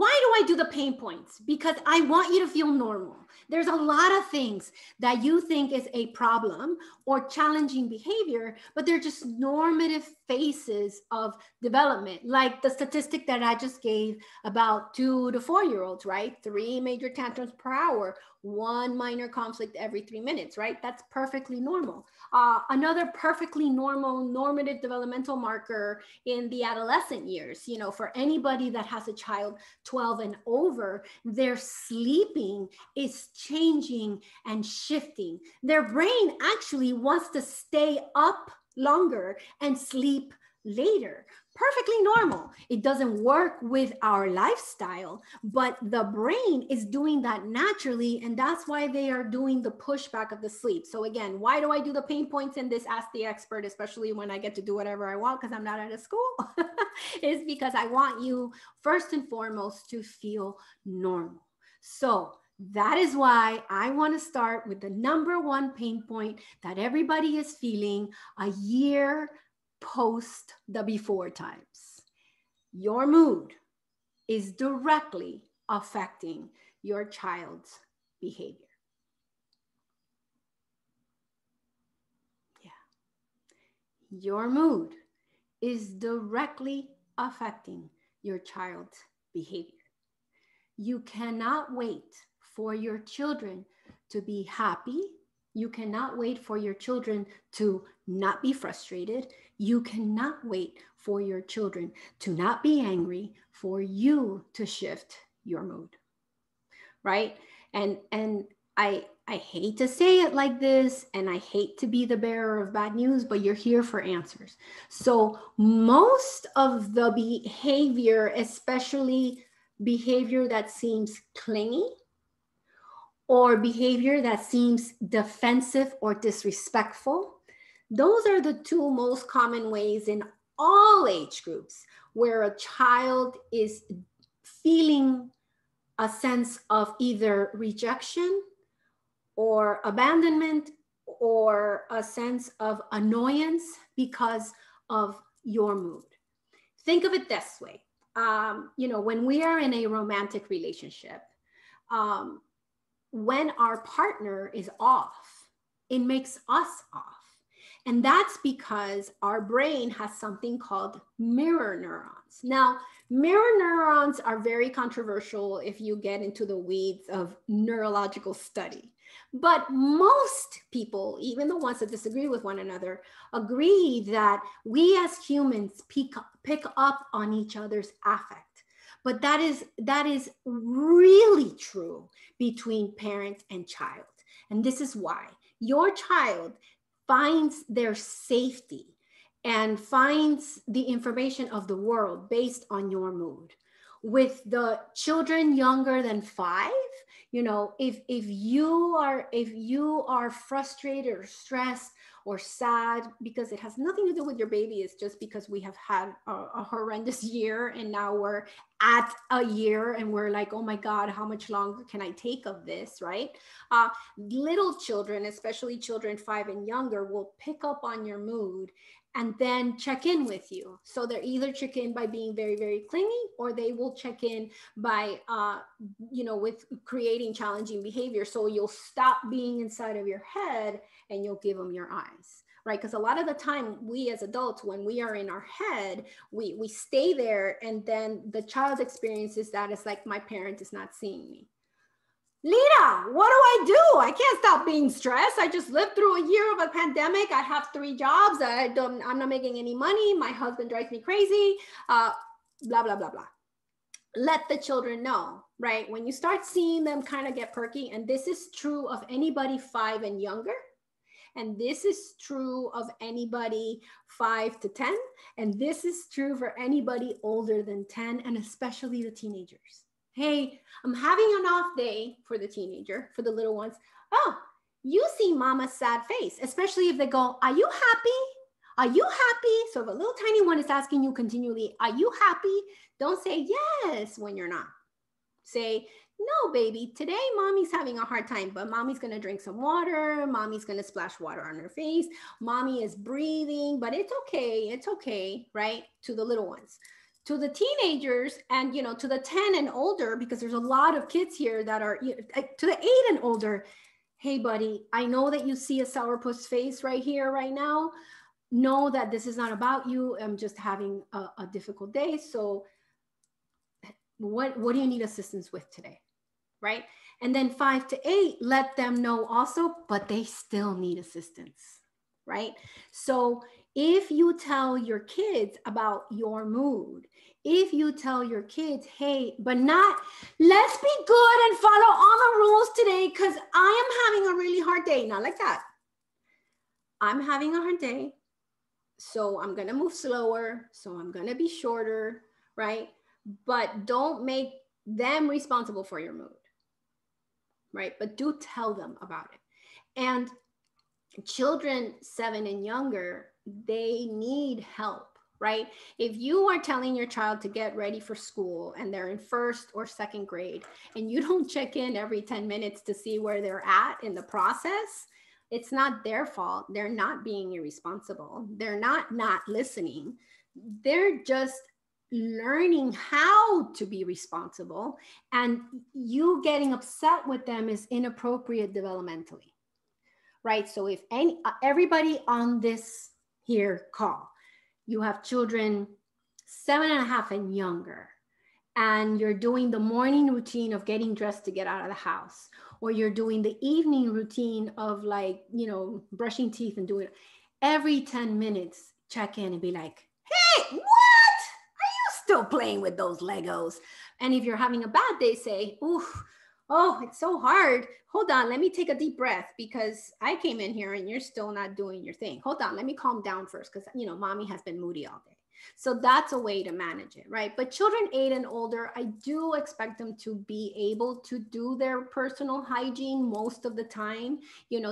why do I do the pain points? Because I want you to feel normal. There's a lot of things that you think is a problem or challenging behavior, but they're just normative phases of development. Like the statistic that I just gave about 2 to 4-year-olds, right? 3 major tantrums per hour, 1 minor conflict every 3 minutes, right? That's perfectly normal. Another perfectly normal normative developmental marker in the adolescent years, you know, for anybody that has a child 12 and over, their sleeping is changing and shifting. Their brain actually wants to stay up longer and sleep later. Perfectly normal. It doesn't work with our lifestyle, but the brain is doing that naturally, and that's why they are doing the pushback of the sleep. So again, why do I do the pain points in this Ask the Expert, especially when I get to do whatever I want because I'm not at a school? Is because I want you first and foremost to feel normal. So that is why I want to start with the number one pain point that everybody is feeling a year post the before times. Your mood is directly affecting your child's behavior. Yeah. Your mood is directly affecting your child's behavior. You cannot wait for your children to be happy. You cannot wait for your children to not be frustrated. You cannot wait for your children to not be angry for you to shift your mood, right? And I hate to say it like this, and I hate to be the bearer of bad news, but you're here for answers. So most of the behavior, especially behavior that seems clingy, or behavior that seems defensive or disrespectful, those are the 2 most common ways in all age groups where a child is feeling a sense of either rejection or abandonment or a sense of annoyance because of your mood. Think of it this way. You know, when we are in a romantic relationship, when our partner is off, it makes us off. And that's because our brain has something called mirror neurons. Now, mirror neurons are very controversial if you get into the weeds of neurological study. But most people, even the ones that disagree with one another, agree that we as humans pick up on each other's affect. But that is really true between parent and child. And this is why your child finds their safety and finds the information of the world based on your mood. With the children younger than 5, you know, if you are frustrated or stressed or sad, because it has nothing to do with your baby, it's just because we have had a horrendous year and now we're at a year and we're like, oh my God, how much longer can I take of this, right? Little children, especially children 5 and younger, will pick up on your mood and then check in with you. So they're either check in by being very, very clingy, or they will check in by, you know, with creating challenging behavior. So you'll stop being inside of your head and you'll give them your eyes, right? Because a lot of the time we as adults, when we are in our head, we stay there, and then the child experiences that it's like, my parent is not seeing me. Lita, what do? I can't stop being stressed. I just lived through a year of a pandemic. I have 3 jobs. I'm not making any money. My husband drives me crazy. Blah, blah, blah, blah. Let the children know, right? When you start seeing them kind of get perky, and this is true of anybody 5 and younger, and this is true of anybody 5 to 10, and this is true for anybody older than 10, and especially the teenagers. Hey, I'm having an off day for the teenager, for the little ones. Oh, you see mama's sad face, especially if they go, are you happy? Are you happy? So if a little tiny one is asking you continually, are you happy? Don't say yes when you're not. Say, no, baby, today mommy's having a hard time, but mommy's going to drink some water. Mommy's going to splash water on her face. Mommy is breathing, but it's okay. It's okay, right? To the little ones. To the teenagers and, to the 10 and older, because there's a lot of kids here that are, to the 8 and older, hey buddy, I know that you see a sourpuss face right here, right now. Know that this is not about you. I'm just having a difficult day. So what do you need assistance with today? Right? And then 5 to 8, let them know also, but they still need assistance, right? So if you tell your kids about your mood, if you tell your kids, hey, but not, let's be good and follow all the rules today because I am having a really hard day. Not like that. I'm having a hard day, so I'm going to move slower. So I'm going to be shorter, right? But don't make them responsible for your mood, right? But do tell them about it. And children 7 and younger, they need help, right? If you are telling your child to get ready for school and they're in 1st or 2nd grade and you don't check in every 10 minutes to see where they're at in the process, it's not their fault. They're not being irresponsible. They're not listening. They're just learning how to be responsible, and you getting upset with them is inappropriate developmentally. Right? So if everybody on this here call, you have children 7.5 and younger, and you're doing the morning routine of getting dressed to get out of the house, or you're doing the evening routine of like, brushing teeth and doing it, every 10 minutes, check in and be like, hey, what? Are you still playing with those Legos? And if you're having a bad day, say, oof, oh, it's so hard. Hold on, let me take a deep breath because I came in here and you're still not doing your thing. Hold on, let me calm down first because, mommy has been moody all day. So that's a way to manage it, right? But children 8 and older, I do expect them to be able to do their personal hygiene most of the time.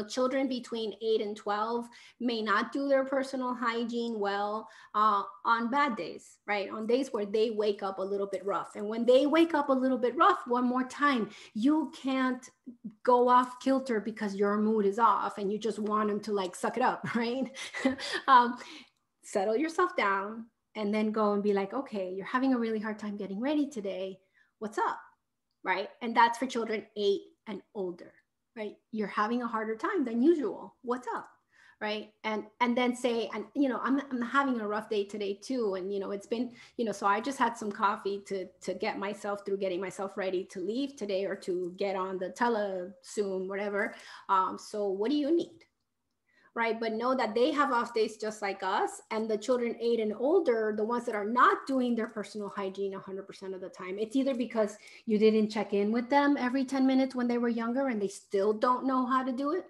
Children between 8 and 12 may not do their personal hygiene well on bad days, right? On days where they wake up a little bit rough. And when they wake up a little bit rough, one more time, you can't go off kilter because your mood is off and you just want them to like suck it up, right? Settle yourself down and then go and be like, okay, you're having a really hard time getting ready today. What's up? Right? And that's for children 8 and older, right? You're having a harder time than usual. What's up? Right? And then say, and I'm having a rough day today too. And it's been, so I just had some coffee to get myself through getting myself ready to leave today or to get on the tele Zoom, whatever. So what do you need? Right? But know that they have off days just like us. And the children 8 and older, the ones that are not doing their personal hygiene 100% of the time, it's either because you didn't check in with them every 10 minutes when they were younger and they still don't know how to do it.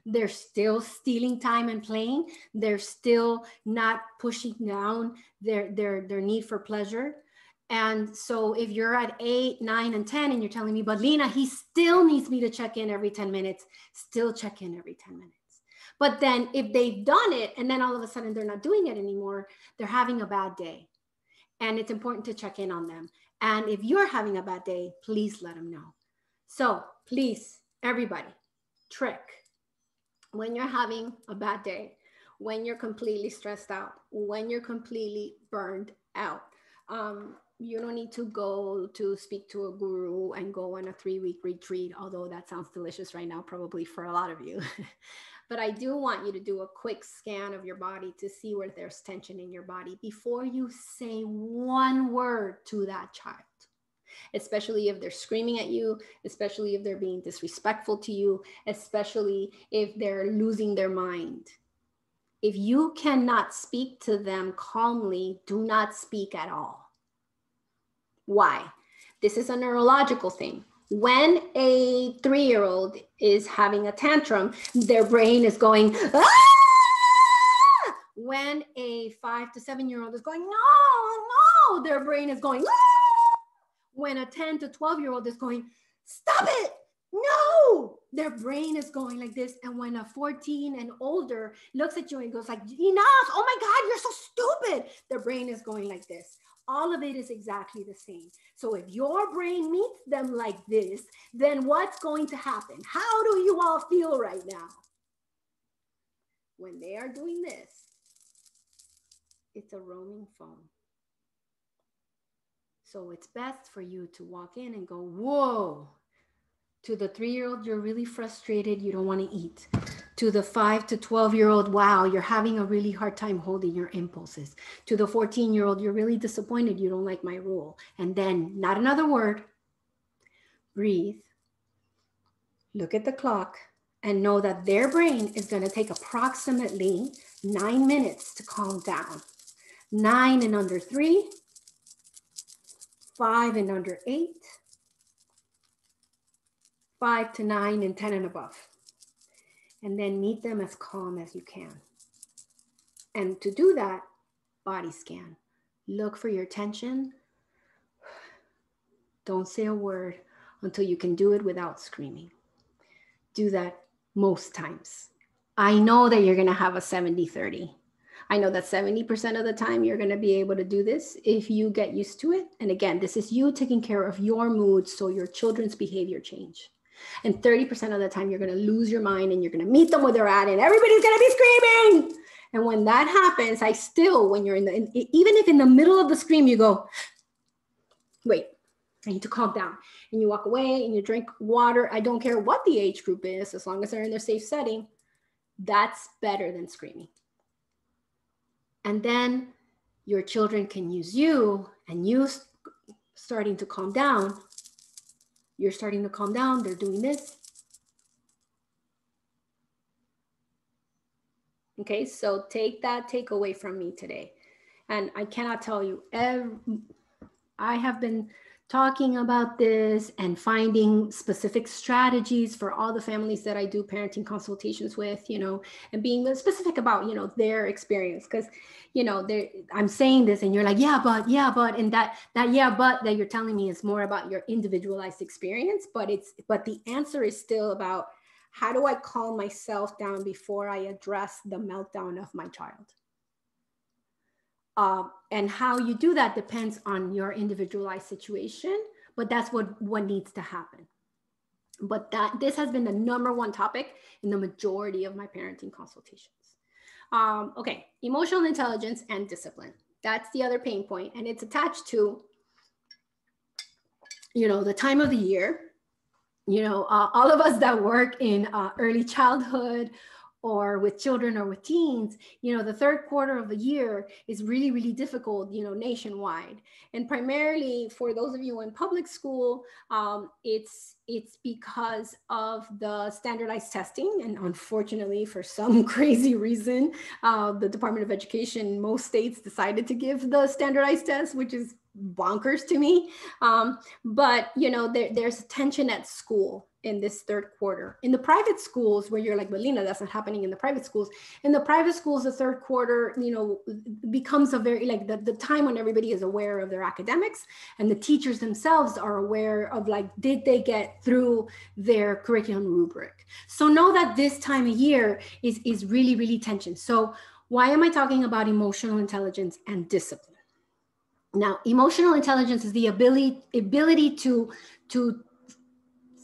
They're still stealing time and playing. They're still not pushing down their need for pleasure. And so if you're at 8, 9, and 10 and you're telling me, but Lena, he still needs me to check in every 10 minutes, still check in every 10 minutes. But then if they've done it and then all of a sudden they're not doing it anymore, they're having a bad day. And it's important to check in on them. And if you're having a bad day, please let them know. So please, everybody, trick. When you're having a bad day, when you're completely stressed out, when you're completely burned out, you don't need to go to speak to a guru and go on a 3-week retreat, although that sounds delicious right now, probably for a lot of you. But I do want you to do a quick scan of your body to see where there's tension in your body before you say one word to that child, especially if they're screaming at you, especially if they're being disrespectful to you, especially if they're losing their mind. If you cannot speak to them calmly, do not speak at all. Why? This is a neurological thing. When a 3-year-old is having a tantrum, their brain is going, ah! When a 5 to 7-year-old is going, no, their brain is going, ah! When a 10 to 12-year-old is going, stop it, no, their brain is going like this. And when a 14 and older looks at you and goes like, enough, oh my God, you're so stupid, their brain is going like this. All of it is exactly the same. So if your brain meets them like this, then what's going to happen? How do you all feel right now? When they are doing this, it's a roaming phone. So it's best for you to walk in and go, whoa. To the 3-year-old, you're really frustrated, you don't want to eat. To the 5 to 12-year-old, wow, you're having a really hard time holding your impulses. To the 14-year-old, you're really disappointed, you don't like my rule. And then, not another word, breathe, look at the clock, and know that their brain is going to take approximately 9 minutes to calm down. 9 and under 3, 5 and under 8, 5 to 9 and 10 and above. And then meet them as calm as you can. And to do that, body scan. Look for your tension. Don't say a word until you can do it without screaming. Do that most times. I know that you're going to have a 70-30. I know that 70% of the time you're going to be able to do this if you get used to it. And again, this is you taking care of your mood so your children's behavior change. And 30% of the time you're going to lose your mind and you're going to meet them where they're at and everybody's going to be screaming. And when that happens, I still, when you're even if in the middle of the scream, you go, wait, I need to calm down. And you walk away and you drink water. I don't care what the age group is, as long as they're in their safe setting, that's better than screaming. And then your children can use you, and you starting to calm down. You're starting to calm down. They're doing this. Okay, so take that takeaway from me today. And I cannot tell you, I have been talking about this and finding specific strategies for all the families that I do parenting consultations with, and being specific about, their experience. Because, I'm saying this and you're like, yeah, but, and that yeah, but that you're telling me is more about your individualized experience. But the answer is still about, how do I calm myself down before I address the meltdown of my child? And how you do that depends on your individualized situation, but that's what needs to happen. But this has been the #1 topic in the majority of my parenting consultations. Okay, emotional intelligence and discipline. That's the other pain point, and it's attached to, the time of the year. All of us that work in early childhood or with children or with teens, the third quarter of the year is really, really difficult, nationwide. And primarily for those of you in public school, it's because of the standardized testing. And unfortunately, for some crazy reason, the Department of Education in most states decided to give the standardized test, which is bonkers to me. But there's tension at school in this third quarter. In the private schools, where you're like, Belina, that's not happening in the private schools. In the private schools, the third quarter, becomes a very, like, the time when everybody is aware of their academics, and the teachers themselves are aware of, like, did they get through their curriculum rubric? So know that this time of year is really, really tension. So why am I talking about emotional intelligence and discipline? Now, emotional intelligence is the ability to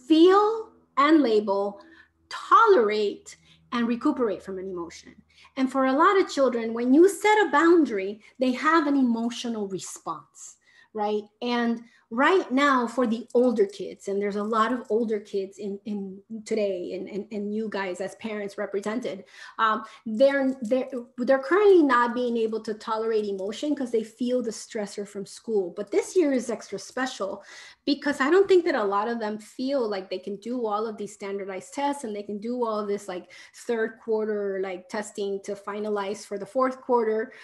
feel and label, tolerate, and recuperate from an emotion. And for a lot of children, when you set a boundary, they have an emotional response, right? And right now, for the older kids, and there's a lot of older kids in today, and you guys as parents represented, they're currently not being able to tolerate emotion because they feel the stressor from school. But this year is extra special because I don't think that a lot of them feel like they can do all of these standardized tests, and they can do all of this, like, third quarter, like, testing to finalize for the fourth quarter,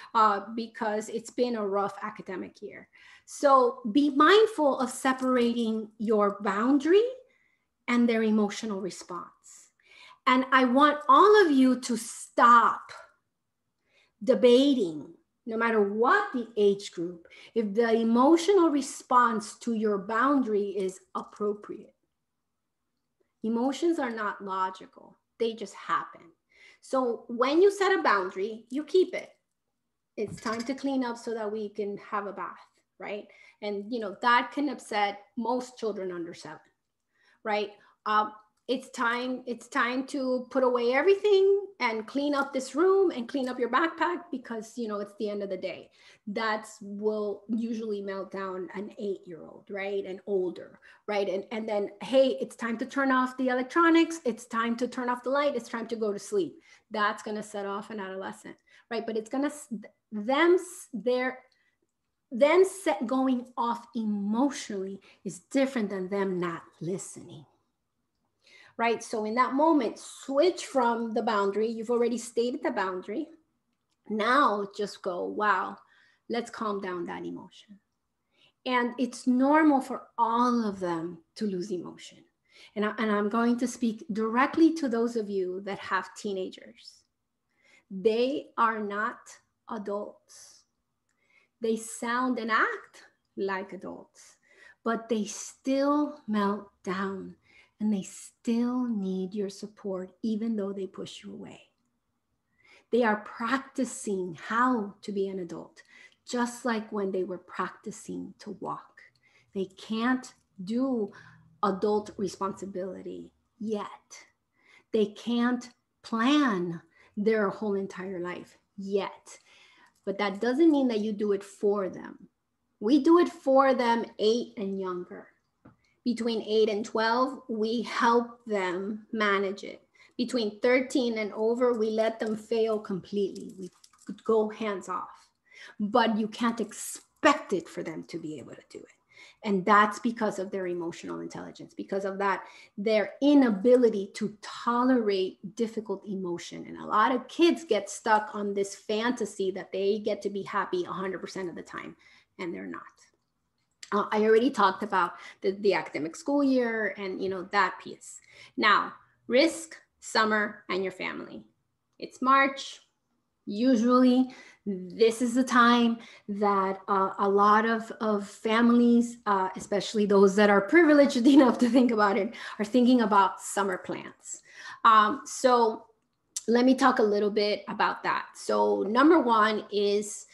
because it's been a rough academic year. So be mindful of separating your boundary and their emotional response. And I want all of you to stop debating, no matter what the age group, if the emotional response to your boundary is appropriate. Emotions are not logical. They just happen. So when you set a boundary, you keep it. It's time to clean up so that we can have a bath, right? And that can upset most children under 7, right? it's time to put away everything and clean up this room and clean up your backpack, because it's the end of the day. That's will usually melt down an 8-year-old, right, and older, right? And then, hey, it's time to turn off the electronics, it's time to turn off the light, it's time to go to sleep. That's going to set off an adolescent, right? But it's going to them set going off emotionally is different than them not listening. Right? So in that moment, switch from the boundary. You've already stated the boundary. Now just go, wow, let's calm down that emotion. And it's normal for all of them to lose emotion. And I'm going to speak directly to those of you that have teenagers. They are not adults. They sound and act like adults, but they still melt down. And they still need your support, even though they push you away. They are practicing how to be an adult, just like when they were practicing to walk. They can't do adult responsibility yet. They can't plan their whole entire life yet. But that doesn't mean that you do it for them. We do it for them 8 and younger. Between 8 and 12, we help them manage it. Between 13 and over, we let them fail completely. We go hands off. But you can't expect it for them to be able to do it. And that's because of their emotional intelligence, because of that, their inability to tolerate difficult emotion. And a lot of kids get stuck on this fantasy that they get to be happy 100% of the time, and they're not. I already talked about the academic school year and that piece. Now, risk, summer, and your family. It's March. Usually, this is the time that a lot of families, especially those that are privileged enough to think about it, are thinking about summer plans. So let me talk a little bit about that. So number one is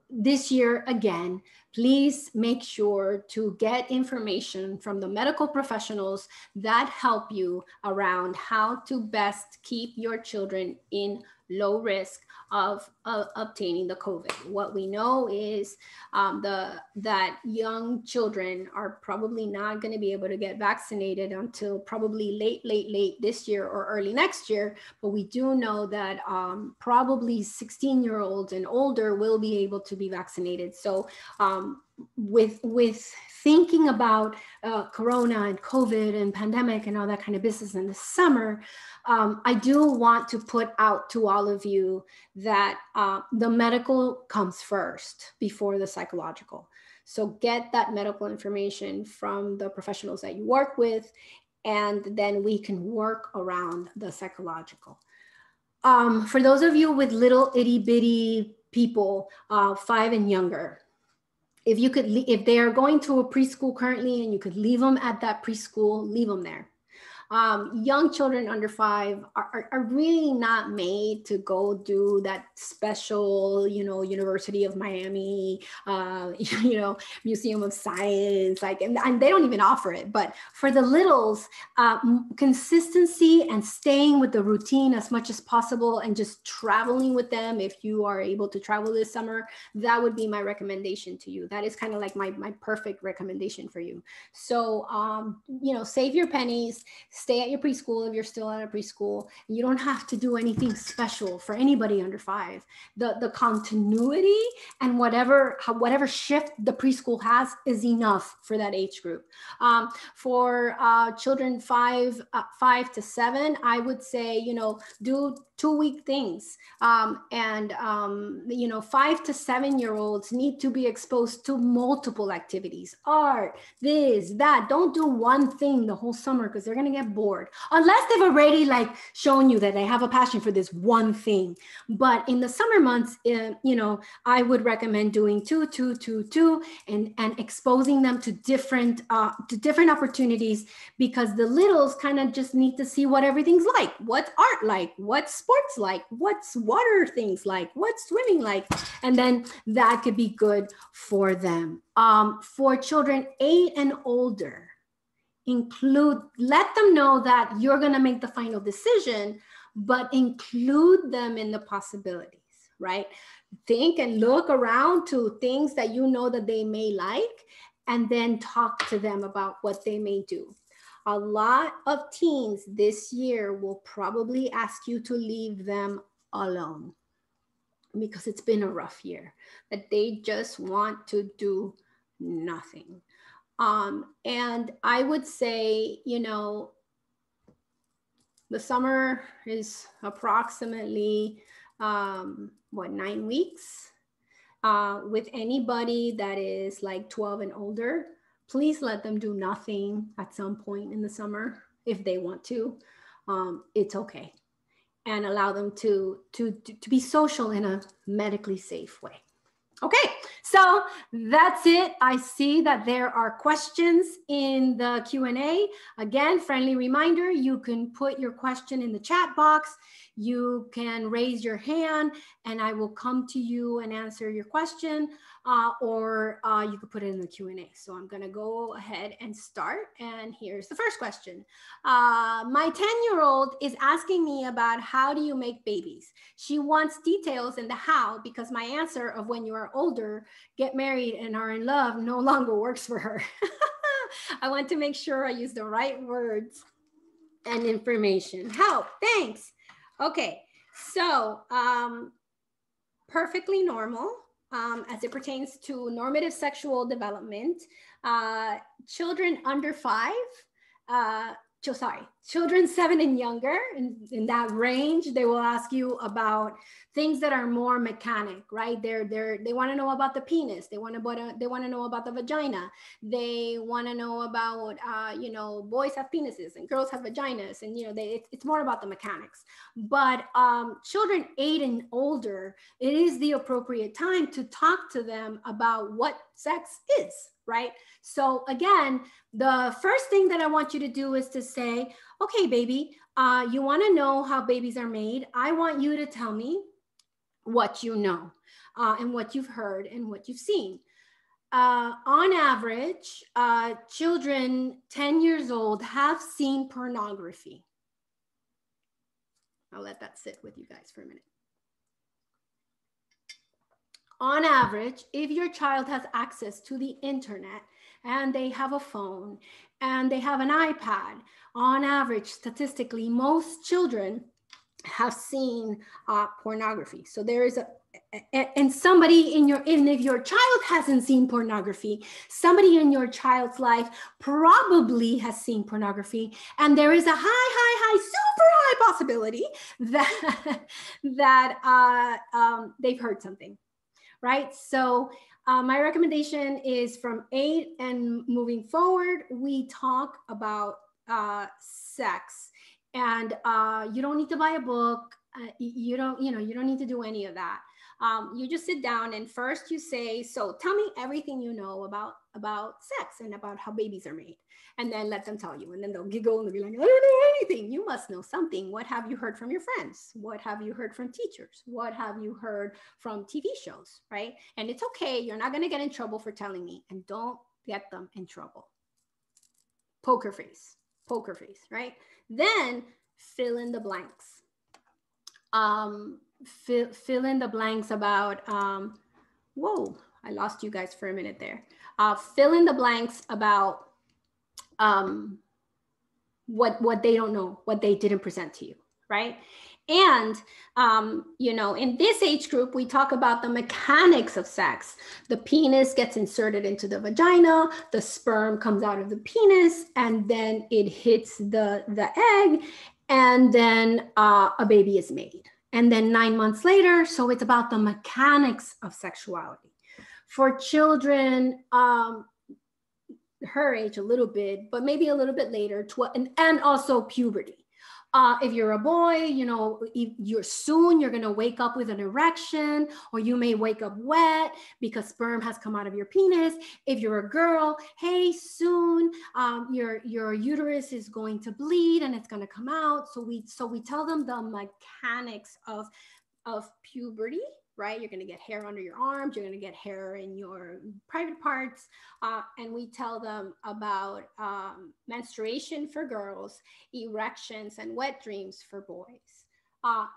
this year, again, please make sure to get information from the medical professionals that help you around how to best keep your children in low risk of obtaining the COVID. What we know is that young children are probably not going to be able to get vaccinated until probably late this year or early next year. But we do know that probably 16-year-olds and older will be able to be vaccinated. So with thinking about Corona and COVID and pandemic and all that kind of business in the summer, I do want to put out to all of you that the medical comes first before the psychological. So get that medical information from the professionals that you work with, and then we can work around the psychological. For those of you with little itty bitty people, 5 and younger, if they are going to a preschool currently and you could leave them at that preschool, leave them there. Young children under 5 are really not made to go do that special, University of Miami, Museum of Science, and they don't even offer it. But for the littles, consistency and staying with the routine as much as possible, and just traveling with them. If you are able to travel this summer, that would be my recommendation to you. That is kind of like my perfect recommendation for you. So, save your pennies. Stay at your preschool if you're still at a preschool. You don't have to do anything special for anybody under 5. The continuity and whatever shift the preschool has is enough for that age group. For children 5 to 7, I would say, do 2-week things. 5 to 7-year-olds need to be exposed to multiple activities, art, this, that. Don't do one thing the whole summer, because they're going to get bored, unless they've already shown you that they have a passion for this one thing. But in the summer months, I would recommend doing 2 and exposing them to different opportunities, because the littles kind of just need to see what everything's like. What's art like? What's sports like? What's water things like? What's swimming like? And then that could be good for them. For children 8 and older, let them know that you're going to make the final decision, but include them in the possibilities, right? Think and look around to things that you know that they may like, and then talk to them about what they may do. A lot of teens this year will probably ask you to leave them alone because it's been a rough year, that they just want to do nothing. And I would say, you know, the summer is approximately, 9 weeks. With anybody that is like 12 and older, please let them do nothing at some point in the summer if they want to. It's okay. And allow them to be social in a medically safe way. Okay, so that's it. I see that there are questions in the Q&A. Again, friendly reminder, you can put your question in the chat box. You can raise your hand and I will come to you and answer your question, or you could put it in the Q&A. So I'm gonna go ahead and start. And here's the first question. My 10-year-old is asking me about how do you make babies? She wants details in the how, because my answer of when you are older, get married and are in love no longer works for her. I want to make sure I use the right words and information. Help, thanks. Okay, so perfectly normal as it pertains to normative sexual development. Children under 5, children 7 and younger, in that range, they will ask you about things that are more mechanic, right? They want to know about the penis. They want to know about the vagina. They want to know about, boys have penises and girls have vaginas, and it's more about the mechanics. But children 8 and older, it is the appropriate time to talk to them about what sex is, right? So again, the first thing that I want you to do is to say, okay, baby, you want to know how babies are made. I want you to tell me what you know and what you've heard and what you've seen. On average, children 10 years old have seen pornography. I'll let that sit with you guys for a minute. On average, if your child has access to the internet and they have a phone and they have an iPad, on average, statistically, most children have seen pornography. So there is and somebody if your child hasn't seen pornography, somebody in your child's life probably has seen pornography, and there is a super high possibility that they've heard something. Right? So my recommendation is from 8 and moving forward, we talk about sex, and you don't need to buy a book. You don't need to do any of that. You just sit down and first you say, so tell me everything you know about sex and about how babies are made. And then let them tell you. And then they'll giggle and they'll be like, I don't know anything. You must know something. What have you heard from your friends? What have you heard from teachers? What have you heard from TV shows, right? And it's okay. You're not going to get in trouble for telling me. And don't get them in trouble. Poker face, right? Then fill in the blanks. Fill in the blanks about, whoa, I lost you guys for a minute there. Fill in the blanks about what they don't know, what they didn't present to you, right? And, in this age group, we talk about the mechanics of sex. The penis gets inserted into the vagina, the sperm comes out of the penis, and then it hits the egg, and then a baby is made. And then 9 months later, so it's about the mechanics of sexuality. For children, her age a little bit, but maybe a little bit later, and also puberty. If you're a boy, you're going to wake up with an erection, or you may wake up wet because sperm has come out of your penis. If you're a girl, hey, soon your uterus is going to bleed and it's going to come out. So we tell them the mechanics of puberty right? You're going to get hair under your arms. You're going to get hair in your private parts. And we tell them about menstruation for girls, erections, and wet dreams for boys.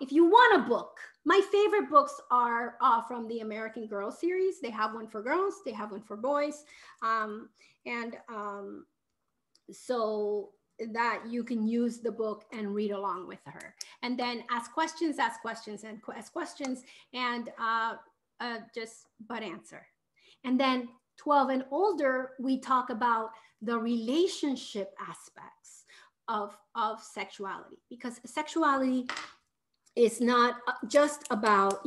If you want a book, my favorite books are from the American Girl series. They have one for girls, they have one for boys. So that you can use the book and read along with her. And then ask questions, and ask questions, and just but answer. And then 12 and older, we talk about the relationship aspects of sexuality, because sexuality is not just about,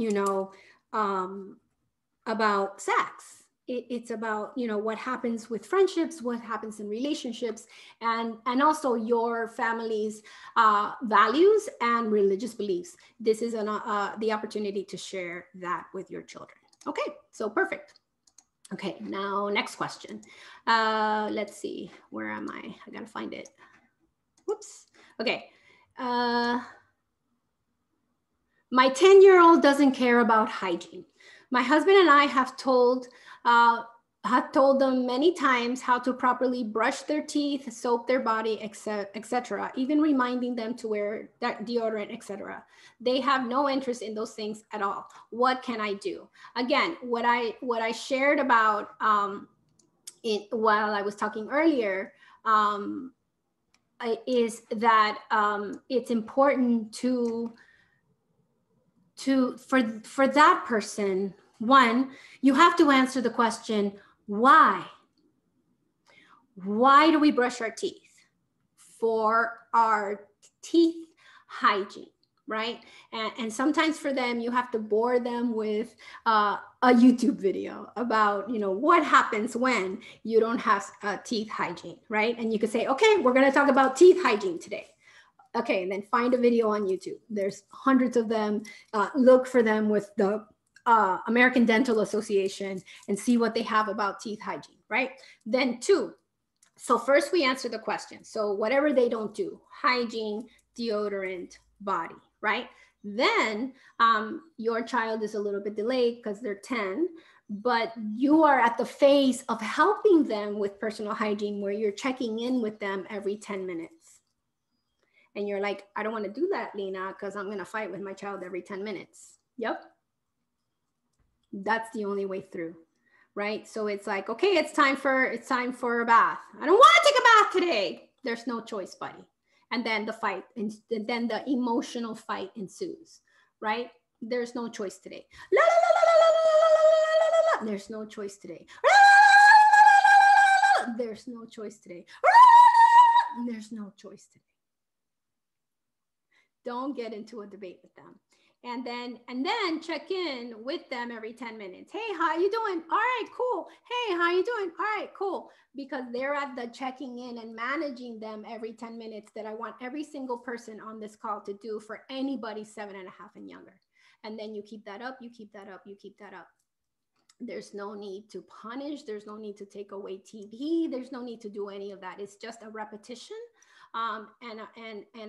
about sex. It's about, what happens with friendships, what happens in relationships, and also your family's values and religious beliefs. This is the opportunity to share that with your children. Okay, so perfect. Okay, now next question. Let's see, where am I? I gotta find it. Whoops. Okay. My 10-year-old doesn't care about hygiene. My husband and I have told them many times how to properly brush their teeth, soap their body, etc., even reminding them to wear that deodorant, etc. They have no interest in those things at all. What can I do? Again, what I shared about while I was talking earlier is that it's important for that person. One, you have to answer the question, why? Why do we brush our teeth? For our teeth hygiene, right? And sometimes for them, you have to bore them with a YouTube video about, what happens when you don't have teeth hygiene, right? And you could say, okay, we're going to talk about teeth hygiene today. Okay, and then find a video on YouTube. There's hundreds of them. Look for them with the American Dental Association and see what they have about teeth hygiene, right? Then 2, so first we answer the question. So whatever they don't do, hygiene, deodorant, body, right? Then your child is a little bit delayed because they're 10, but you are at the phase of helping them with personal hygiene where you're checking in with them every 10 minutes. And you're like, I don't want to do that, Lena, because I'm going to fight with my child every 10 minutes. Yep. That's the only way through, right? So it's like, okay, it's time for a bath. I don't want to take a bath today. There's no choice, buddy. And then the fight, and then the emotional fight ensues, right? There's no choice today. La, la, la, la, la, la, la, la. There's no choice today. La, la, la, la, la. There's no choice today. La, la, la, la. There's no choice today. Don't get into a debate with them. And then check in with them every 10 minutes. Hey, how you doing? All right, cool. Hey, how you doing? All right, cool. Because they're at the checking in and managing them every 10 minutes that I want every single person on this call to do for anybody 7.5 and younger. And then you keep that up, you keep that up, you keep that up. There's no need to punish. There's no need to take away TV. There's no need to do any of that. It's just a repetition and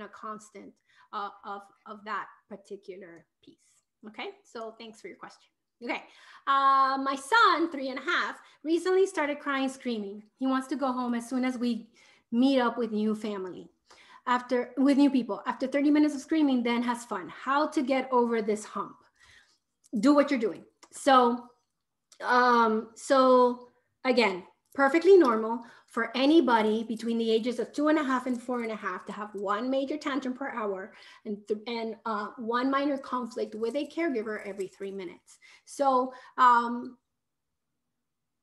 a constant of that particular piece. Okay, so thanks for your question. Okay, my son, 3.5, recently started crying, screaming. He wants to go home as soon as we meet up with new family. With new people. After 30 minutes of screaming, then has fun. How to get over this hump? Do what you're doing. So again, perfectly normal for anybody between the ages of 2.5 and 4.5 to have one major tantrum per hour and one minor conflict with a caregiver every 3 minutes. So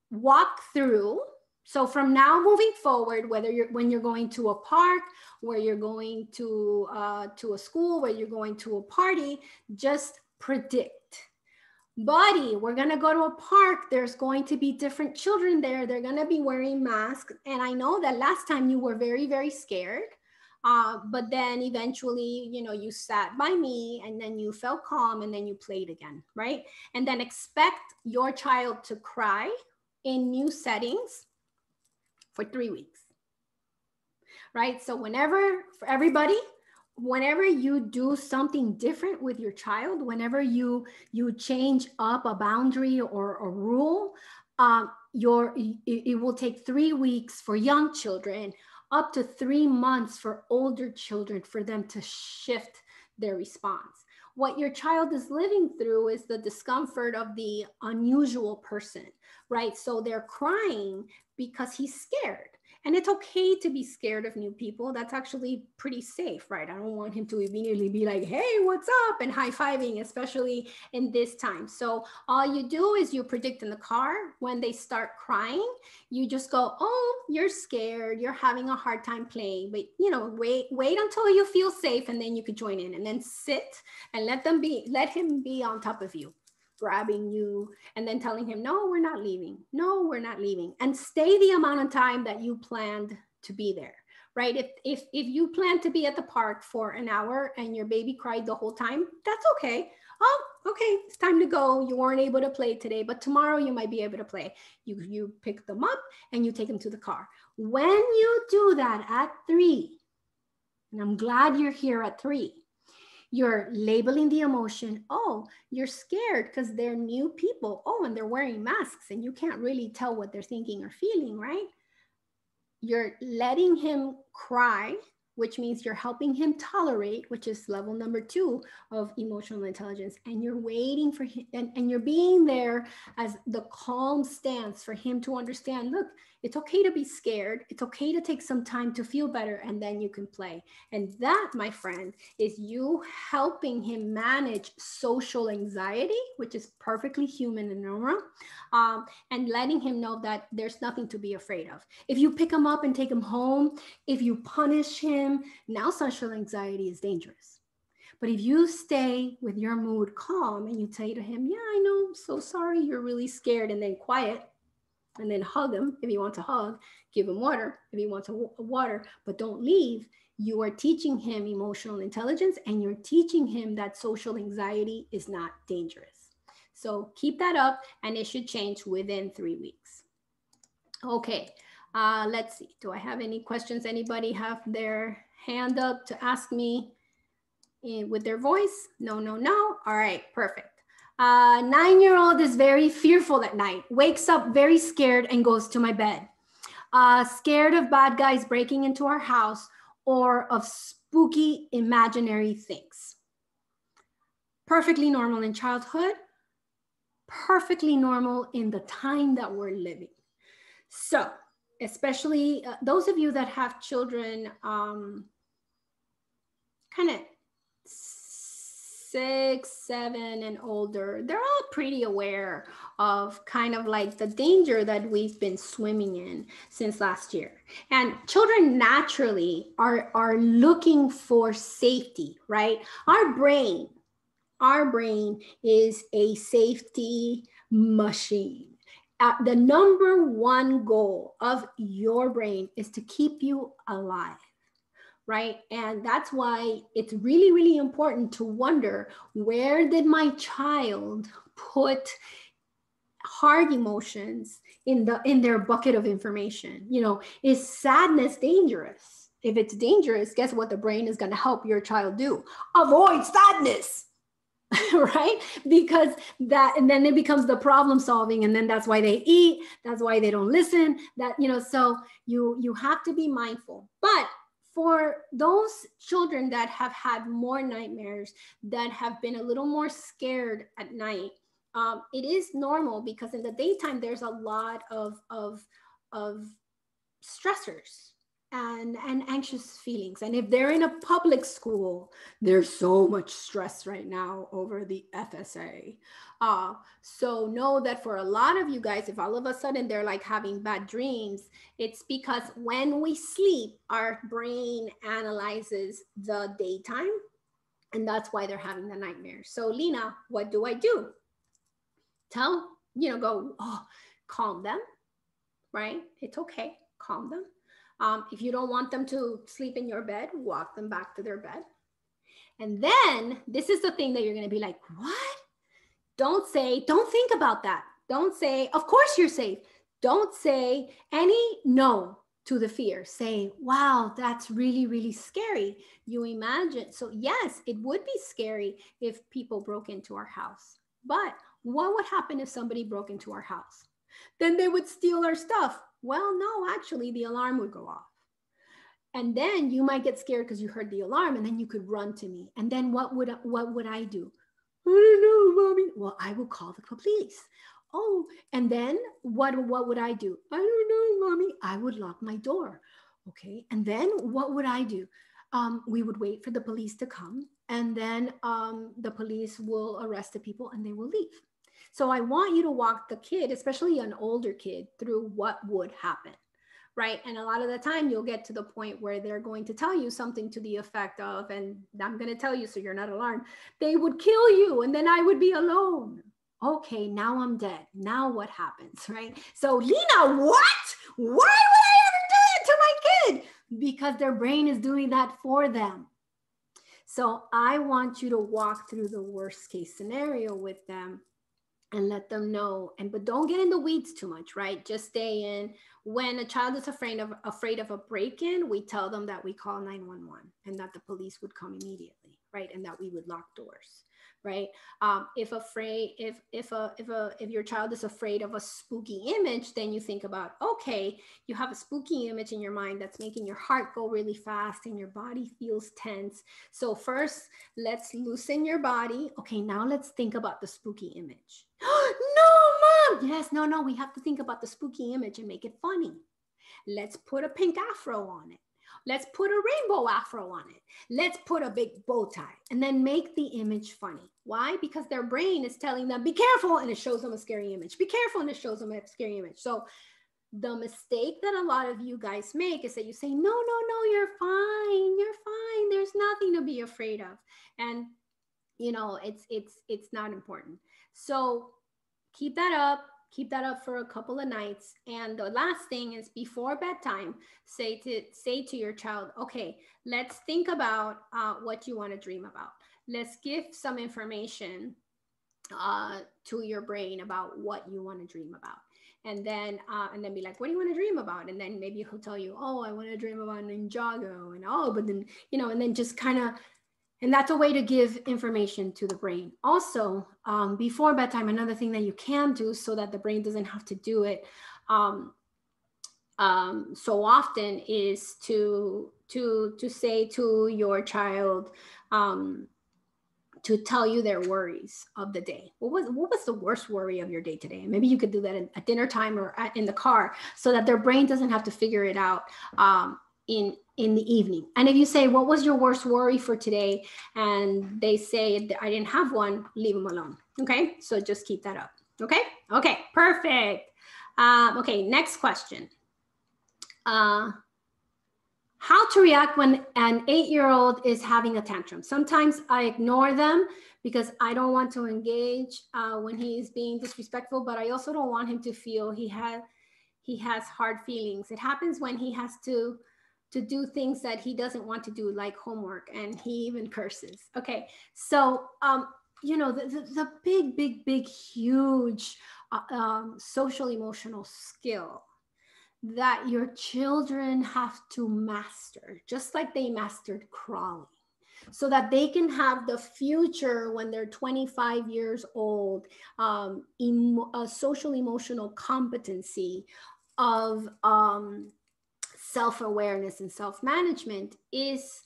walk through. So from now moving forward, when you're going to a park, where you're going to a school, where you're going to a party, just predict. Buddy, we're going to go to a park. There's going to be different children there. They're going to be wearing masks. And I know that last time you were very, very scared. But then eventually, you sat by me and then you felt calm and then you played again, right? And then expect your child to cry in new settings for 3 weeks, right? So for everybody, whenever you do something different with your child, whenever you change up a boundary or a rule, it will take 3 weeks for young children, up to 3 months for older children, for them to shift their response. What your child is living through is the discomfort of the unusual person, right? So they're crying because he's scared. And it's okay to be scared of new people. That's actually pretty safe, right? I don't want him to immediately be like, hey, what's up? And high-fiving, especially in this time. So all you do is you predict in the car when they start crying, you just go, oh, you're scared. You're having a hard time playing. But, you know, wait until you feel safe, and then you could join in, and then sit and let him be on top of you, grabbing you, and then telling him, no, we're not leaving. No, we're not leaving. And stay the amount of time that you planned to be there, right? If you plan to be at the park for an hour and your baby cried the whole time, that's okay. Oh, okay, it's time to go. You weren't able to play today, but tomorrow you might be able to play. You pick them up and you take them to the car. When you do that at 3, and I'm glad you're here at 3, you're labeling the emotion. Oh, you're scared because they're new people. Oh, and they're wearing masks and you can't really tell what they're thinking or feeling, right? You're letting him cry, which means you're helping him tolerate, which is level number 2 of emotional intelligence. And you're waiting for him, and you're being there as the calm stance for him to understand, look, it's okay to be scared. It's okay to take some time to feel better, and then you can play. And that, my friend, is you helping him manage social anxiety, which is perfectly human and normal, and letting him know that there's nothing to be afraid of. If you pick him up and take him home, if you punish him, now social anxiety is dangerous. But if you stay with your mood calm and you say to him, yeah, I know, I'm so sorry, you're really scared, and then quiet, and then hug him if you want to hug, give him water if he wants water, but don't leave, you are teaching him emotional intelligence, and you're teaching him that social anxiety is not dangerous. So keep that up, and it should change within 3 weeks. Okay, let's see. Do I have any questions? Anybody have their hand up to ask me with their voice? No, no, no. All right, perfect. 9-year-old is very fearful at night, wakes up very scared and goes to my bed. Scared of bad guys breaking into our house or of spooky imaginary things. Perfectly normal in childhood, perfectly normal in the time that we're living. So, especially those of you that have children kind of 6, 7 and older, they're all pretty aware of kind of like the danger that we've been swimming in since last year. And children naturally are looking for safety, right? Our brain is a safety machine. The number 1 goal of your brain is to keep you alive, right? And that's why it's really, really important to wonder, where did my child put hard emotions in their bucket of information? You know, is sadness dangerous? If it's dangerous, guess what the brain is going to help your child do? Avoid sadness. Right? Because that, and then it becomes the problem solving, and then that's why they eat, that's why they don't listen, that, you know, so you have to be mindful. But for those children that have had more nightmares, that have been a little more scared at night, it is normal, because in the daytime there's a lot of stressors and anxious feelings. And if they're in a public school, there's so much stress right now over the FSA. So know that for a lot of you guys, if all of a sudden they're like having bad dreams, it's because when we sleep, our brain analyzes the daytime, and that's why they're having the nightmares. So Lena, what do I do? Go, oh, calm them, right? It's okay, calm them. If you don't want them to sleep in your bed, walk them back to their bed. And then this is the thing that you're going to be like, what? Don't think about that. Don't say, of course you're safe. Don't say no. to the fear. Say, wow, that's really, really scary. You imagine. So yes, it would be scary if people broke into our house. But what would happen if somebody broke into our house? Then they would steal our stuff. Well, no, actually, the alarm would go off. And then you might get scared because you heard the alarm, and then you could run to me. And then what would I do? I don't know, mommy. Well, I will call the police. Oh, and then what would I do? I don't know, mommy. I would lock my door. Okay. And then what would I do? We would wait for the police to come, and then the police will arrest the people and they will leave. So I want you to walk the kid, especially an older kid, through what would happen, right? And a lot of the time you'll get to the point where they're going to tell you something to the effect of, and I'm going to tell you so you're not alarmed, they would kill you and then I would be alone. Okay, now I'm dead. Now what happens, right? So Lena, what? Why would I ever do that to my kid? Because their brain is doing that for them. So I want you to walk through the worst case scenario with them and let them know. But don't get in the weeds too much, right? Just stay in. When a child is afraid of a break-in, we tell them that we call 911 and that the police would come immediately, right? And that we would lock doors, right? If your child is afraid of a spooky image, then you think about, okay, you have a spooky image in your mind that's making your heart go really fast and your body feels tense. So first, let's loosen your body. Okay, now let's think about the spooky image. No, mom. Yes, no, we have to think about the spooky image and make it funny. Let's put a pink afro on it. Let's put a rainbow afro on it. Let's put a big bow tie and then make the image funny. Why? Because their brain is telling them, be careful, and it shows them a scary image. Be careful, and it shows them a scary image. So the mistake that a lot of you guys make is that you say, no, you're fine. You're fine. There's nothing to be afraid of. And it's not important. So keep that up for a couple of nights. And the last thing is, before bedtime, say to your child, okay, let's think about what you want to dream about. Let's give some information to your brain about what you want to dream about. And then be like, what do you want to dream about? And then maybe he'll tell you, oh, I want to dream about Ninjago. And but then, and then just kind of, and that's a way to give information to the brain. Also, before bedtime, another thing that you can do so that the brain doesn't have to do it so often is to say to your child, to tell you their worries of the day. What was the worst worry of your day today? And maybe you could do that at dinner time or in the car, so that their brain doesn't have to figure it out in the evening. And if you say, what was your worst worry for today? And they say, I didn't have one, leave them alone. Okay, so just keep that up. Okay, perfect. Okay, next question. How to react when an 8-year-old is having a tantrum. Sometimes I ignore them because I don't want to engage when he's being disrespectful, but I also don't want him to feel he has hard feelings. It happens when he has to do things that he doesn't want to do, like homework, and he even curses. Okay, so the big huge social emotional skill that your children have to master, just like they mastered crawling, so that they can have the future when they're 25 years old, a social emotional competency of self-awareness and self-management, is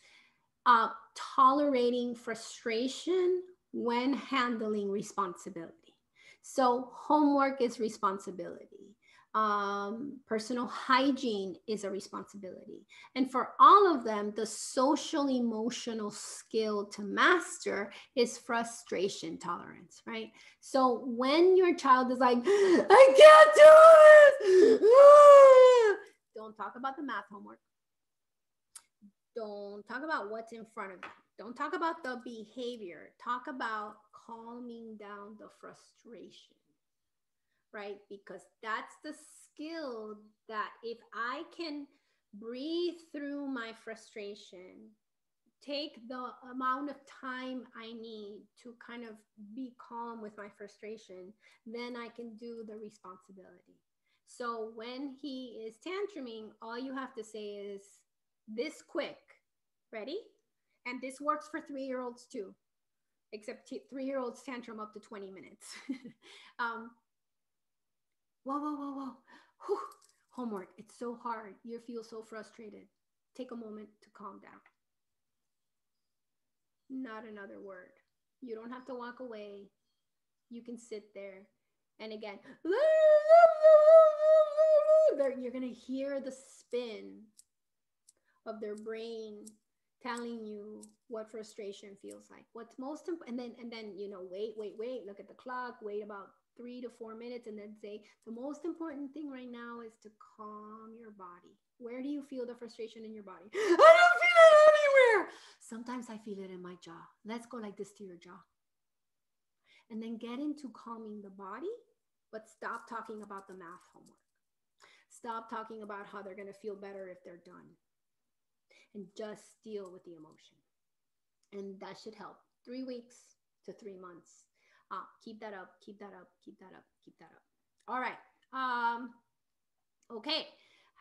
tolerating frustration when handling responsibility. So homework is responsibility. Personal hygiene is a responsibility. And for all of them, the social emotional skill to master is frustration tolerance, right? So when your child is like, I can't do it, don't talk about the math homework. Don't talk about what's in front of you. Don't talk about the behavior. Talk about calming down the frustration, right? Because that's the skill that, if I can breathe through my frustration, take the amount of time I need to kind of be calm with my frustration, then I can do the responsibility. So when he is tantruming, all you have to say is this quick. Ready? And this works for 3-year-olds too, except 3-year-olds tantrum up to 20 minutes. Whoa, whoa, whoa, whoa. Whew. Homework. It's so hard. You feel so frustrated. Take a moment to calm down. Not another word. You don't have to walk away. You can sit there. And again, you're going to hear the spin of their brain telling you what frustration feels like. What's most important, and then, you know, wait, look at the clock, wait about 3 to 4 minutes, and then say, the most important thing right now is to calm your body. Where do you feel the frustration in your body? I don't feel it anywhere. Sometimes I feel it in my jaw. Let's go like this to your jaw. And then get into calming the body, but stop talking about the math homework. Stop talking about how they're going to feel better if they're done. And just deal with the emotion. And that should help. 3 weeks to 3 months. Keep that up, keep that up, keep that up, keep that up. All right. Okay.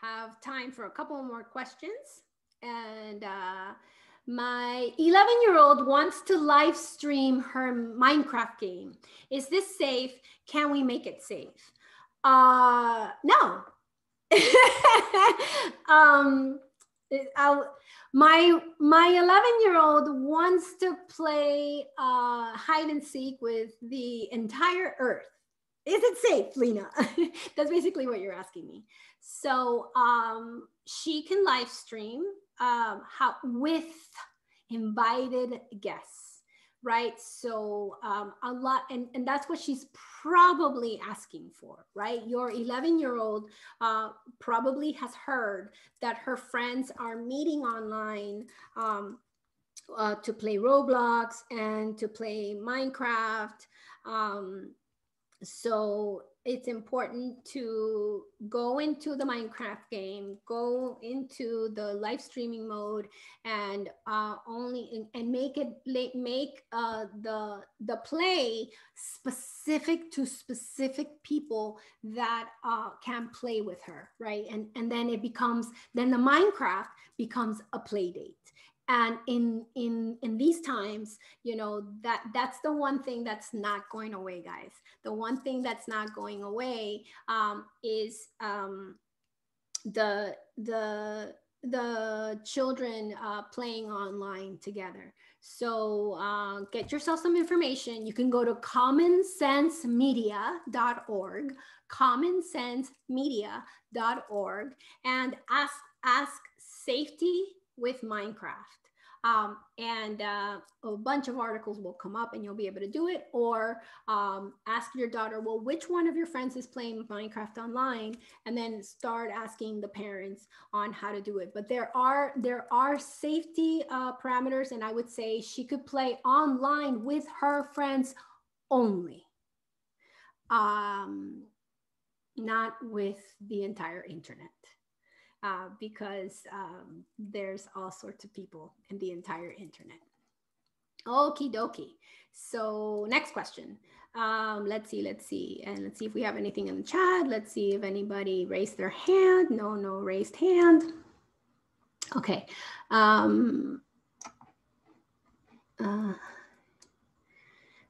Have time for a couple more questions. And my 11-year-old wants to live stream her Minecraft game. Is this safe? Can we make it safe? No. My 11-year-old wants to play hide and seek with the entire earth. Is it safe, Lena? That's basically what you're asking me. So she can live stream with invited guests, right? So a lot, and that's what she's probably asking for, right? Your 11-year-old probably has heard that her friends are meeting online to play Roblox and to play Minecraft. So it's important to go into the Minecraft game, go into the live streaming mode, and make the play specific to specific people that can play with her, right? And then then the Minecraft becomes a play date. And in these times, you know, that's the one thing that's not going away, guys. The one thing that's not going away is the children playing online together. So get yourself some information. You can go to commonsensemedia.org, commonsensemedia.org, and ask safety with Minecraft. And a bunch of articles will come up and you'll be able to do it. Or ask your daughter, well, which one of your friends is playing Minecraft online? And then start asking the parents on how to do it. But there are safety parameters, and I would say she could play online with her friends only, not with the entire internet. Because there's all sorts of people in the entire internet. Okie dokie. So next question. Let's see. And let's see if we have anything in the chat. Let's see if anybody raised their hand. No raised hand. Okay.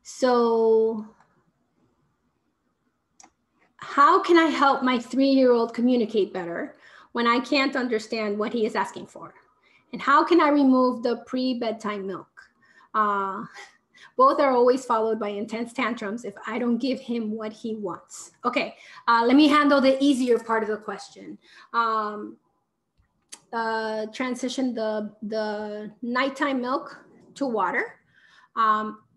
So how can I help my 3-year-old communicate better when I can't understand what he is asking for? And how can I remove the pre-bedtime milk? Both are always followed by intense tantrums if I don't give him what he wants. Okay, let me handle the easier part of the question. Transition the nighttime milk to water,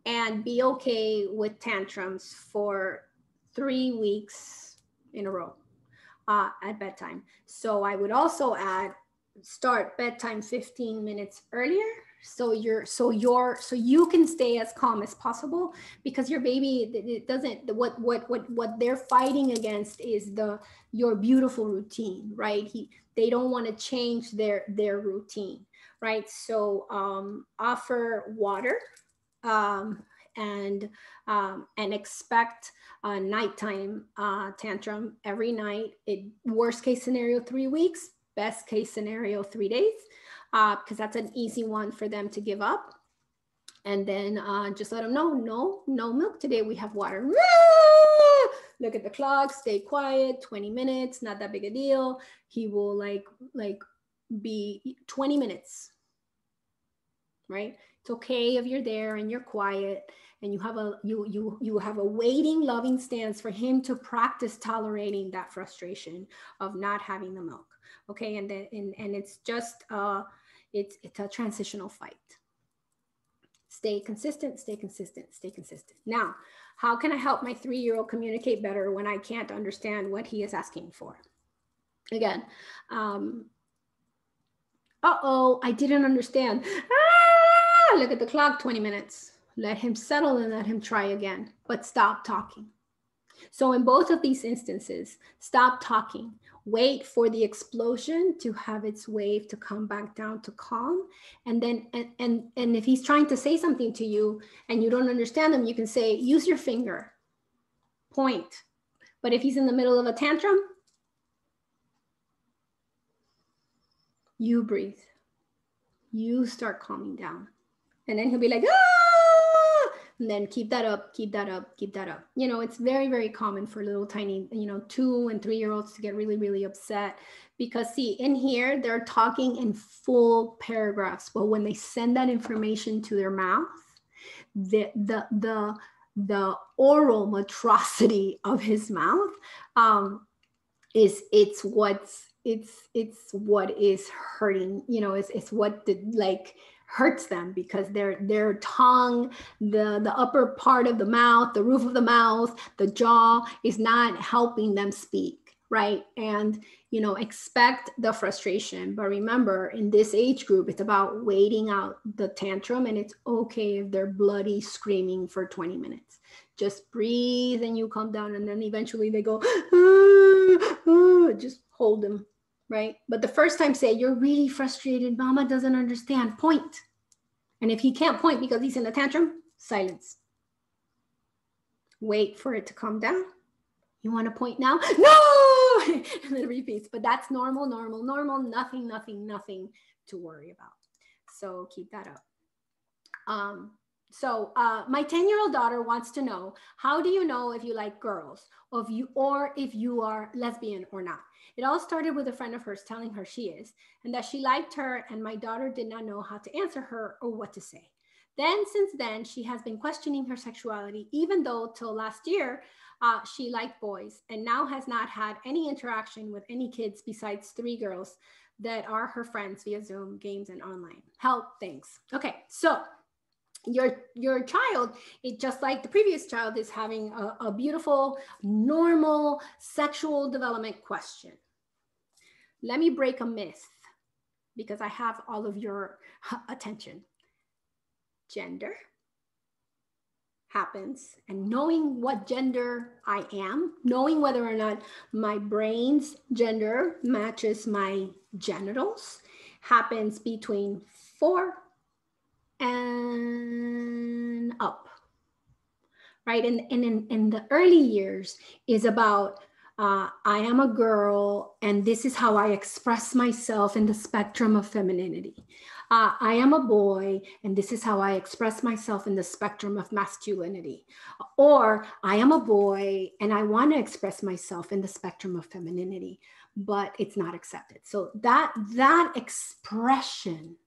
and be okay with tantrums for 3 weeks in a row at bedtime. So I would also add, start bedtime 15 minutes earlier, so you can stay as calm as possible, because your baby, it doesn't, what they're fighting against is your beautiful routine, right? They don't want to change their routine, right? So offer water and expect a nighttime tantrum every night. Worst case scenario, 3 weeks. Best case scenario, 3 days, because that's an easy one for them to give up. And then just let them know, no milk today. We have water. Look at the clock, stay quiet, 20 minutes, not that big a deal. He will like be 20 minutes, right? It's okay if you're there and you're quiet and you have a waiting, loving stance for him to practice tolerating that frustration of not having the milk. Okay, and then and it's just it's a transitional fight. Stay consistent, stay consistent, stay consistent. Now, how can I help my 3-year-old communicate better when I can't understand what he is asking for? Again, I didn't understand. Look at the clock, 20 minutes. Let him settle and let him try again, but stop talking. So in both of these instances, stop talking. Wait for the explosion to have its wave to come back down to calm. And then, and if he's trying to say something to you and you don't understand him, you can say, use your finger, point. But if he's in the middle of a tantrum, you breathe. You start calming down. And then he'll be like, ah! And then keep that up, keep that up, keep that up. You know, it's very, very common for little tiny, 2 and 3-year-olds to get really, really upset because see, in here, they're talking in full paragraphs. But when they send that information to their mouth, the oral monstrosity of his mouth it's what is hurting, it's what hurts them because their tongue, the upper part of the mouth, the roof of the mouth, the jaw is not helping them speak, right? And expect the frustration, but remember, in this age group, it's about waiting out the tantrum, and it's okay if they're bloody screaming for 20 minutes. Just breathe and you calm down, and then eventually they go, just hold them, right? But the first time, say, you're really frustrated, mama doesn't understand, point. And if he can't point because he's in a tantrum, silence. Wait for it to calm down. You want to point now? No! And then it repeats, but that's normal, nothing to worry about. So keep that up. My 10-year-old daughter wants to know, how do you know if you like girls or if you are lesbian or not? It all started with a friend of hers telling her she is, and that she liked her, and my daughter did not know how to answer her or what to say. Since then, she has been questioning her sexuality, even though till last year, she liked boys, and now has not had any interaction with any kids besides 3 girls that are her friends via Zoom, games, and online. Help, thanks. Okay, so your child, just like the previous child, is having a beautiful, normal sexual development question. Let me break a myth because I have all of your attention. Gender happens, and knowing what gender I am, knowing whether or not my brain's gender matches my genitals, happens between 4 and up, right? And in the early years is about I am a girl and this is how I express myself in the spectrum of femininity. I am a boy and this is how I express myself in the spectrum of masculinity. Or I am a boy and I want to express myself in the spectrum of femininity, but it's not accepted. So that expression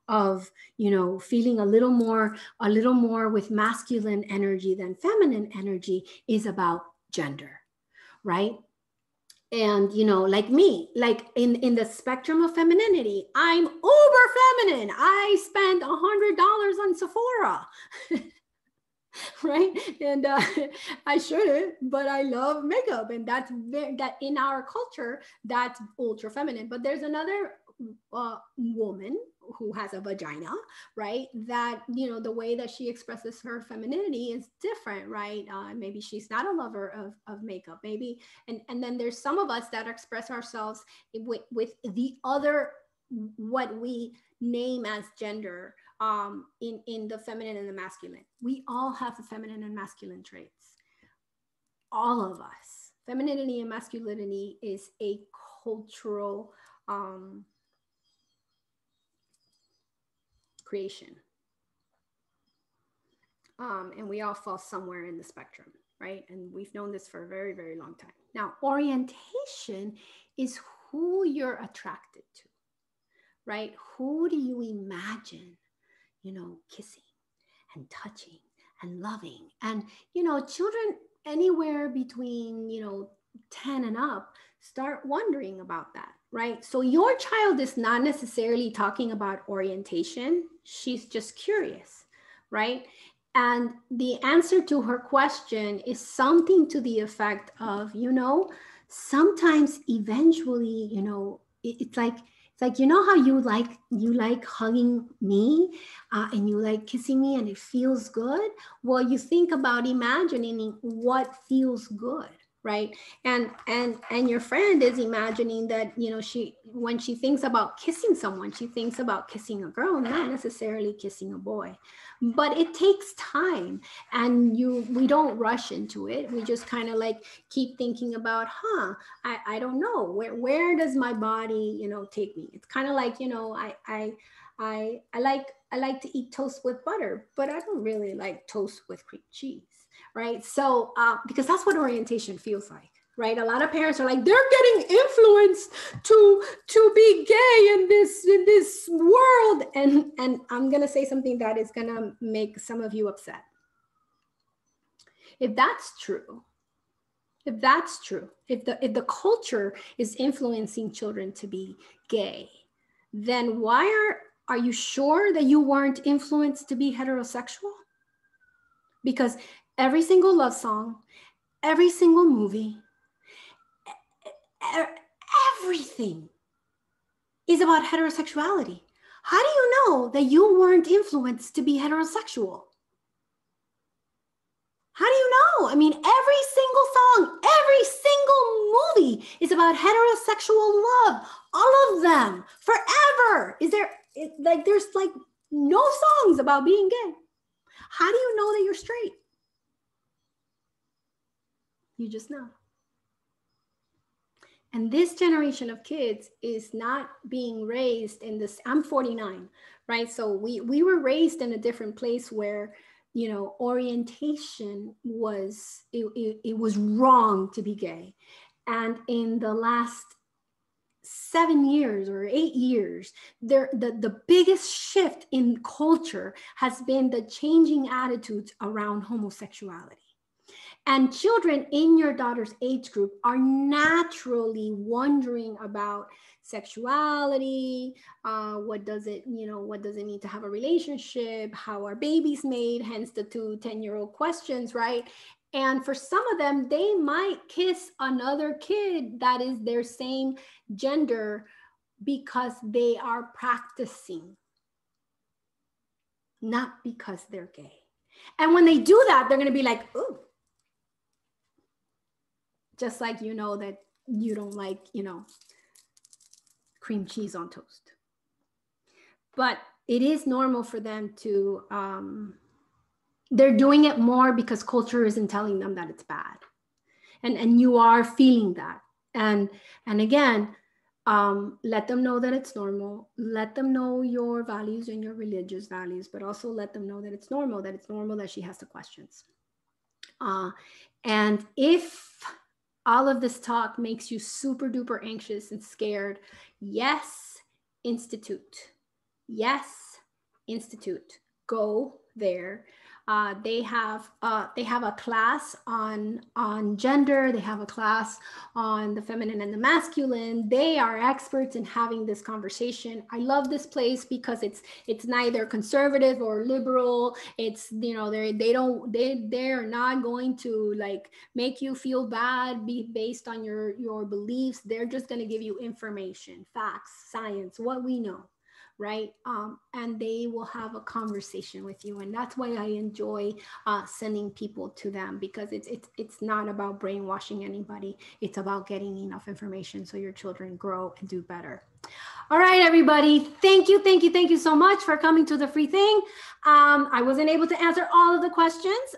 of feeling a little more with masculine energy than feminine energy is about gender, right? And like me, like in the spectrum of femininity, I'm uber feminine. I spend $100 on Sephora. Right? And I shouldn't, but I love makeup, and that in our culture, that's ultra feminine. But there's another woman who has a vagina, right? That, the way that she expresses her femininity is different, right? Maybe she's not a lover of makeup, maybe. And then there's some of us that express ourselves with the other, what we name as gender, in the feminine and the masculine. We all have the feminine and masculine traits. All of us. Femininity and masculinity is a cultural creation. And we all fall somewhere in the spectrum, right? And we've known this for a very, very long time. Now, orientation is who you're attracted to, right? Who do you imagine, kissing and touching and loving? And, children anywhere between, 10 and up start wondering about that, right? So your child is not necessarily talking about orientation. She's just curious, right? And the answer to her question is something to the effect of, sometimes eventually, it's like how you like hugging me and you like kissing me and it feels good. Well, you think about imagining what feels good, right? And your friend is imagining that, when she thinks about kissing someone, she thinks about kissing a girl, not necessarily kissing a boy. But it takes time, and we don't rush into it. We just kind of like keep thinking about, I don't know, where does my body, take me? It's kind of like, I like to eat toast with butter, but I don't really like toast with cream cheese, right? So because that's what orientation feels like, right? A lot of parents are like, they're getting influenced to be gay in this world, and I'm gonna say something that is gonna make some of you upset. If that's true, if the culture is influencing children to be gay, then why are you sure that you weren't influenced to be heterosexual? Because every single love song, every single movie, everything is about heterosexuality. How do you know that you weren't influenced to be heterosexual? How do you know? I mean, every single song, every single movie is about heterosexual love. All of them, forever. There's like no songs about being gay. How do you know that you're straight? You just know. And this generation of kids is not being raised in this. I'm 49, right? So we were raised in a different place where, orientation was, it was wrong to be gay. And in the last 7 years or 8 years, the biggest shift in culture has been the changing attitudes around homosexuality. And children in your daughter's age group are naturally wondering about sexuality. What does it mean to have a relationship? How are babies made? Hence the 2 10-year-old questions, right? And for some of them, they might kiss another kid that is their same gender because they are practicing, not because they're gay. And when they do that, they're going to be like, ooh. Just like that you don't like, cream cheese on toast. But it is normal for them to, they're doing it more because culture isn't telling them that it's bad. And you are feeling that. And again, let them know that it's normal. Let them know your values and your religious values, but also let them know that it's normal that she has the questions. And if all of this talk makes you super duper anxious and scared, yes, institute. Yes, institute. Go there. They have a class on gender. They have a class on the feminine and the masculine. They are experts in having this conversation. I love this place because it's neither conservative or liberal. It's they're not going to like make you feel bad based on your beliefs. They're just going to give you information, facts, science, what we know. Right? And they will have a conversation with you. And that's why I enjoy sending people to them, because it's not about brainwashing anybody. It's about getting enough information so your children grow and do better. All right, everybody. Thank you, thank you, thank you so much for coming to the free thing. I wasn't able to answer all of the questions.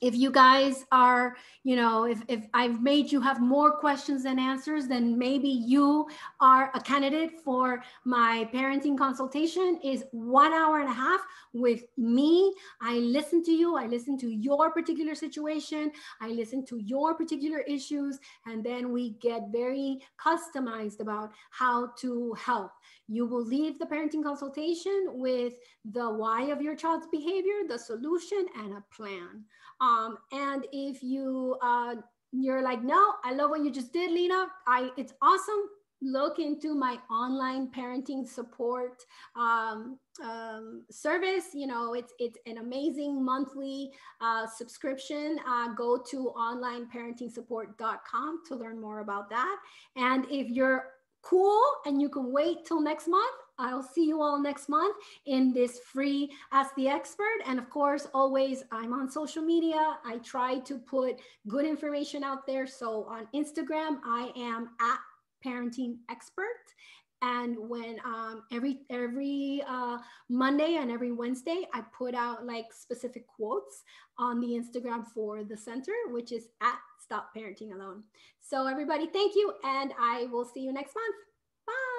If you guys are, you know, if I've made you have more questions than answers, then maybe you are a candidate for my parenting consultation. Is 1 hour and a half with me. I listen to you. I listen to your particular situation. I listen to your particular issues. And then we get very customized about how to help. You will leave the parenting consultation with the why of your child's behavior, the solution, and a plan. And if you're like, no, I love what you just did, Lena. It's awesome. Look into my online parenting support service. You know, it's an amazing monthly subscription. Go to onlineparentingsupport.com to learn more about that. And if you're cool and you can wait till next month, I'll see you all next month in this free Ask the Expert. And of course, always, I'm on social media. I try to put good information out there. So on Instagram, I am at Parenting Expert. And when every Monday and every Wednesday, I put out like specific quotes on the Instagram for the center, which is at Stop Parenting Alone. So everybody, thank you. And I will see you next month. Bye.